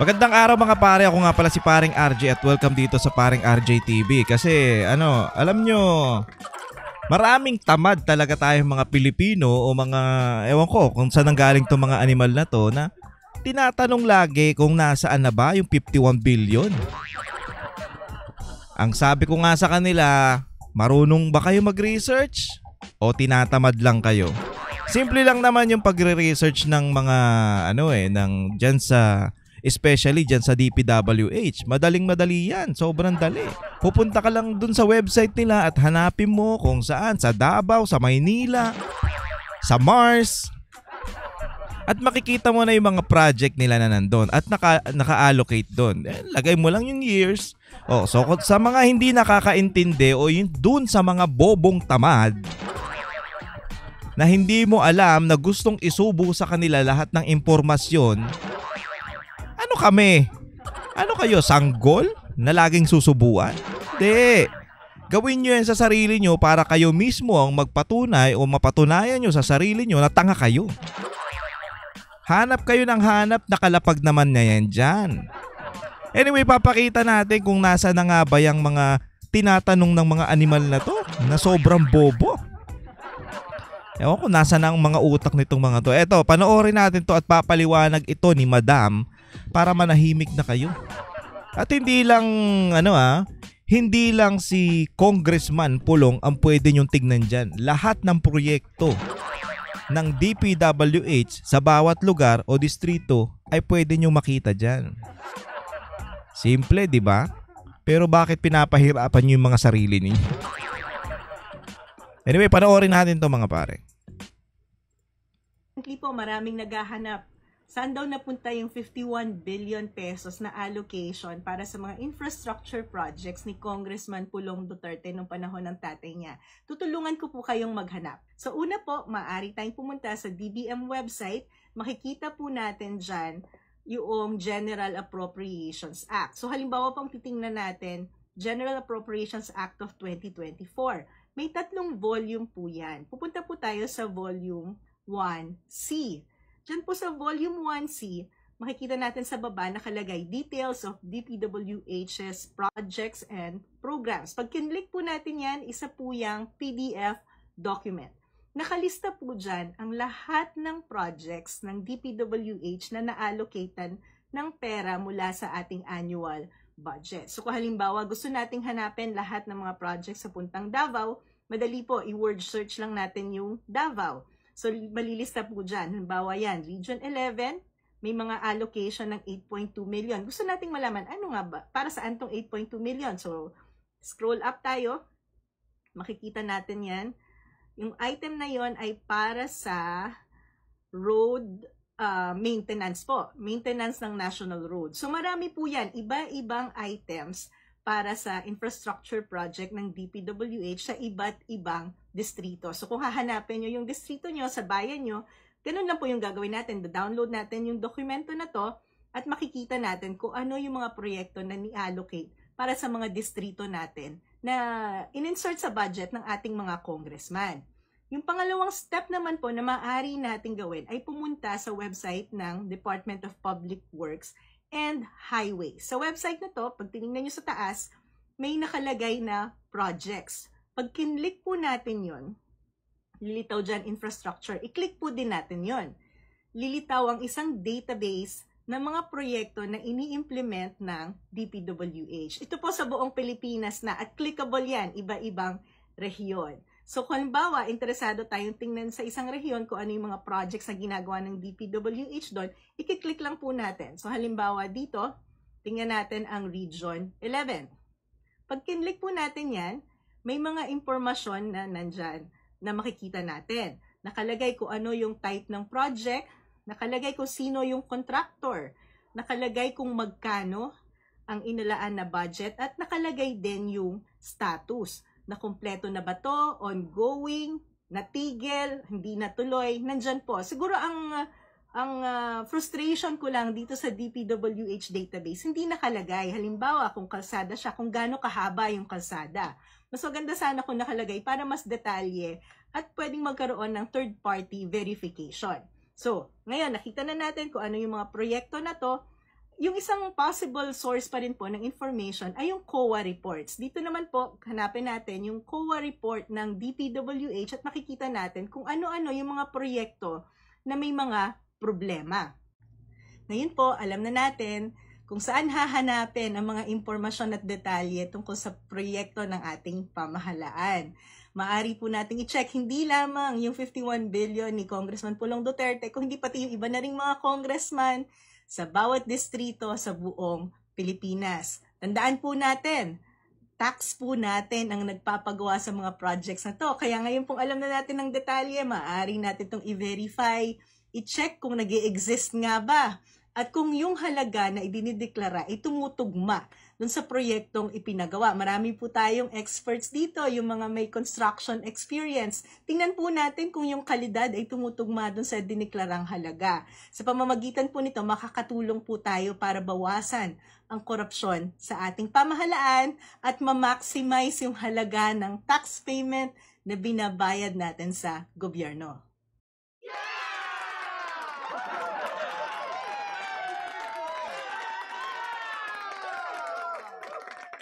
Magandang araw mga pare, ako nga pala si Paring RJ at welcome dito sa Paring RJ TV. Kasi alam nyo, maraming tamad talaga tayong mga Pilipino o mga, ewan ko kung saan nanggaling itong mga animal na to na tinatanong lagi kung nasaan na ba yung 51 billion. Ang sabi ko nga sa kanila, marunong ba kayo mag-research o tinatamad lang kayo? Simple lang naman yung pagre-research ng mga ng dyan sa, especially dyan sa DPWH. Madaling-madali yan. Sobrang dali. Pupunta ka lang dun sa website nila at hanapin mo kung saan. Sa Davao, sa Maynila, sa Mars. At makikita mo na yung mga project nila na nandun. At naka-allocate dun. Lagay mo lang yung years. So sa mga hindi nakakaintindi o yung dun sa mga bobong tamad na hindi mo alam na gustong isubo sa kanila lahat ng impormasyon, ano kami? Ano kayo, sanggol na laging susubuan? Hindi. Gawin nyo yan sa sarili nyo para kayo mismo ang magpatunay o mapatunayan nyo sa sarili nyo na tanga kayo. Hanap kayo ng hanap, nakalapag naman na yan dyan. Anyway, papakita natin kung nasa na nga ba yung mga tinatanong ng mga animal na to na sobrang bobo. Ewan ko nasa na ang mga utak nitong mga to. Eto, panoorin natin to at papaliwanag ito ni Madam para manahimik na kayo. At hindi lang hindi lang si Congressman Pulong ang pwede nyong tignan dyan. Lahat ng proyekto ng DPWH sa bawat lugar o distrito ay pwede nyong makita dyan. Simple, di ba? Pero bakit pinapahirapan nyo yung mga sarili ninyo? Anyway, panoorin natin to mga pare. Hindi po, maraming naghahanap. Saan daw napunta yung 51 billion pesos na allocation para sa mga infrastructure projects ni Congressman Pulong Duterte nung panahon ng tatay niya? Tutulungan ko po kayong maghanap. So una po, maaari tayong pumunta sa DBM website. Makikita po natin dyan yung General Appropriations Act. So halimbawa pang titingnan natin, General Appropriations Act of 2024. May 3 volume po yan. Pupunta po tayo sa volume 1C. Diyan po sa volume 1C, makikita natin sa baba nakalagay details of DPWH's projects and programs. Pag kinlik po natin yan, isa po yung PDF document. Nakalista po dyan ang lahat ng projects ng DPWH na na-allocatean ng pera mula sa ating annual budget. So kung halimbawa gusto nating hanapin lahat ng mga projects sa puntang Davao, madali po, i-word search lang natin yung Davao. So malilista po dyan. Halimbawa yan, Region 11, may mga allocation ng 8.2 million. Gusto nating malaman, ano nga ba? Para saan tong 8.2 million? So scroll up tayo, makikita natin yan. Yung item na yon ay para sa road maintenance po. Maintenance ng national road. So marami po yan. Iba-ibang items para sa infrastructure project ng DPWH sa iba't ibang distrito. So kung hahanapin nyo yung distrito nyo sa bayan nyo, ganun lang po yung gagawin natin. Download natin yung dokumento na to at makikita natin kung ano yung mga proyekto na ni-allocate para sa mga distrito natin na in-insert sa budget ng ating mga congressman. Yung pangalawang step naman po na maaari natin gawin ay pumunta sa website ng Department of Public Works and Highways. Sa website na to, pag tinignan nyo sa taas, may nakalagay na projects. Pag kinlik po natin yon, lilitaw dyan infrastructure, i-click po din natin yon. Lilitaw ang isang database ng mga proyekto na ini-implement ng DPWH. Ito po sa buong Pilipinas na at clickable yan, iba-ibang rehiyon. So kung halimbawa, interesado tayong tingnan sa isang rehiyon kung ano yung mga projects na ginagawa ng DPWH doon, i-click lang po natin. So halimbawa dito, tingnan natin ang Region 11. Pag kinlik po natin yan, may mga impormasyon na nandyan na makikita natin. Nakalagay kung ano yung type ng project, nakalagay kung sino yung contractor, nakalagay kung magkano ang inalaan na budget, at nakalagay din yung status. Na kumpleto na ba to, ongoing, natigil, hindi natuloy, nandyan po. Siguro ang frustration ko lang dito sa DPWH database, hindi nakalagay. Halimbawa, kung kalsada siya, kung gaano kahaba yung kalsada. Mas maganda sana kung nakalagay para mas detalye at pwedeng magkaroon ng third-party verification. So, ngayon, nakita na natin kung ano yung mga proyekto na to. Yung isang possible source pa rin po ng information ay yung COA reports. Dito naman po, hanapin natin yung COA report ng DPWH at makikita natin kung ano-ano yung mga proyekto na may mga problema. Ngayon po, alam na natin kung saan hahanapin ang mga impormasyon at detalye tungkol sa proyekto ng ating pamahalaan. Maari po nating i-check hindi lamang yung 51 billion ni Congressman Pulong Duterte, kung hindi pati yung iba na ring mga congressman sa bawat distrito sa buong Pilipinas. Tandaan po natin, tax po natin ang nagpapagawa sa mga projects na to. Kaya ngayon pong alam na natin ng detalye, maaari natin itong i-verify, i-check kung nag-i-exist nga ba. At kung yung halaga na idinideklara ay tumutugma dun sa proyektong ipinagawa. Marami po tayong experts dito, yung mga may construction experience. Tingnan po natin kung yung kalidad ay tumutugma dun sa dineklarang halaga. Sa pamamagitan po nito, makakatulong po tayo para bawasan ang korupsyon sa ating pamahalaan at ma-maximize yung halaga ng tax payment na binabayad natin sa gobyerno.